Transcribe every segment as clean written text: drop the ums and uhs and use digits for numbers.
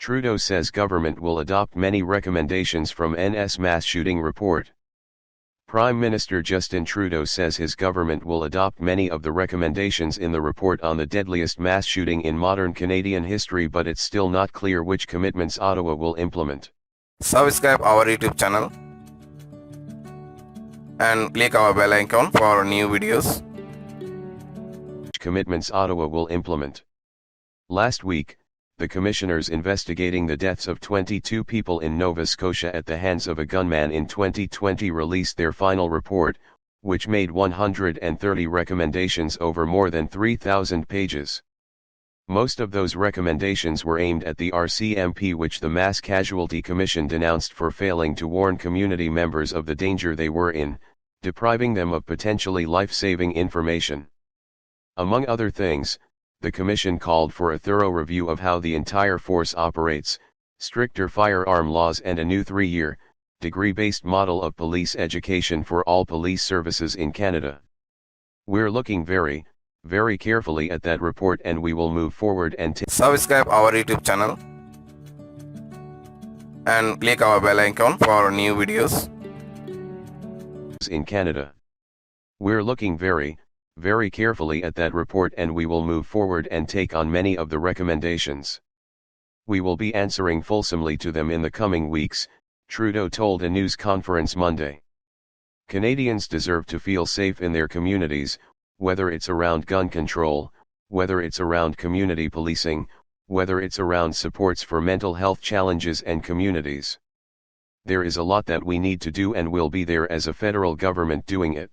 Trudeau says government will adopt many recommendations from NS mass shooting report. Prime Minister Justin Trudeau says his government will adopt many of the recommendations in the report on the deadliest mass shooting in modern Canadian history, but it's still not clear which commitments Ottawa will implement. Subscribe our YouTube channel and click our bell icon for new videos. Which commitments Ottawa will implement. Last week, the commissioners investigating the deaths of 22 people in Nova Scotia at the hands of a gunman in 2020 released their final report, which made 130 recommendations over more than 3,000 pages. Most of those recommendations were aimed at the RCMP, which the Mass Casualty Commission denounced for failing to warn community members of the danger they were in, depriving them of potentially life-saving information. Among other things, the Commission called for a thorough review of how the entire force operates, stricter firearm laws, and a new 3-year, degree-based model of police education for all police services in Canada. We're looking very carefully at that report, and we will move forward and subscribe our YouTube channel and click our bell icon for new videos. In Canada. We're looking very carefully at that report, and we will move forward and take on many of the recommendations. We will be answering fulsomely to them in the coming weeks, Trudeau told a news conference Monday. Canadians deserve to feel safe in their communities, whether it's around gun control, whether it's around community policing, whether it's around supports for mental health challenges and communities. There is a lot that we need to do, and we'll be there as a federal government doing it.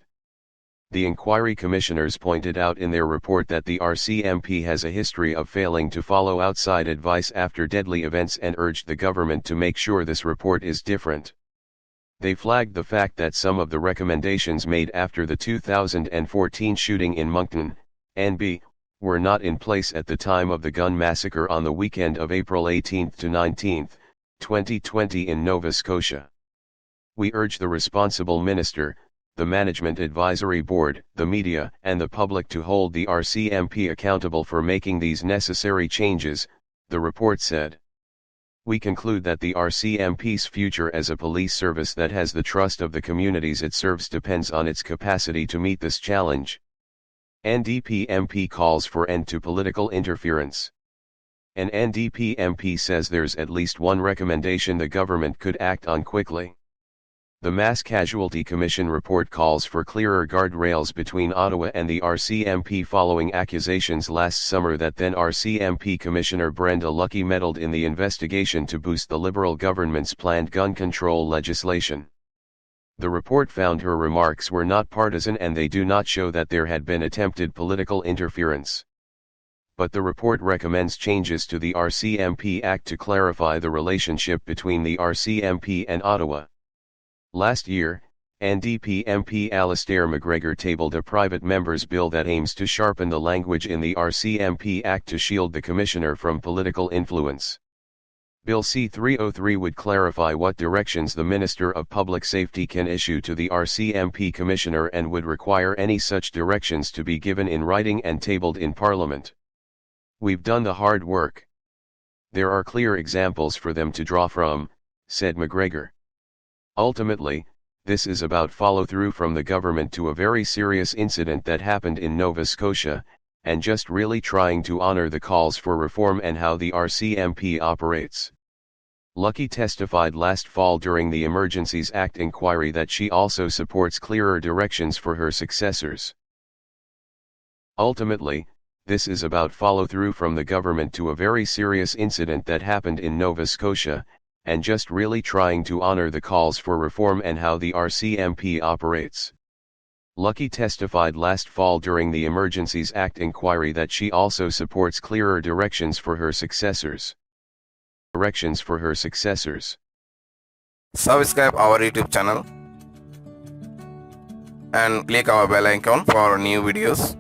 The inquiry commissioners pointed out in their report that the RCMP has a history of failing to follow outside advice after deadly events, and urged the government to make sure this report is different. They flagged the fact that some of the recommendations made after the 2014 shooting in Moncton, NB, were not in place at the time of the gun massacre on the weekend of April 18 to 19, 2020 in Nova Scotia. We urge the responsible minister, the Management Advisory Board, the media, and the public to hold the RCMP accountable for making these necessary changes, the report said. We conclude that the RCMP's future as a police service that has the trust of the communities it serves depends on its capacity to meet this challenge. NDP MP calls for end to political interference. An NDP MP says there's at least one recommendation the government could act on quickly. The Mass Casualty Commission report calls for clearer guardrails between Ottawa and the RCMP following accusations last summer that then RCMP Commissioner Brenda Lucki meddled in the investigation to boost the Liberal government's planned gun control legislation. The report found her remarks were not partisan, and they do not show that there had been attempted political interference. But the report recommends changes to the RCMP Act to clarify the relationship between the RCMP and Ottawa. Last year, NDP MP Alistair McGregor tabled a private member's bill that aims to sharpen the language in the RCMP Act to shield the Commissioner from political influence. Bill C-303 would clarify what directions the Minister of Public Safety can issue to the RCMP Commissioner, and would require any such directions to be given in writing and tabled in Parliament. We've done the hard work. There are clear examples for them to draw from, said McGregor. Ultimately, this is about follow-through from the government to a very serious incident that happened in Nova Scotia, and just really trying to honor the calls for reform and how the RCMP operates. Lucki testified last fall during the Emergencies Act inquiry that she also supports clearer directions for her successors. Ultimately, this is about follow-through from the government to a very serious incident that happened in Nova Scotia, and just really trying to honor the calls for reform and how the RCMP operates. Lucki testified last fall during the Emergencies Act inquiry that she also supports clearer directions for her successors. Subscribe our YouTube channel and click our bell icon for new videos.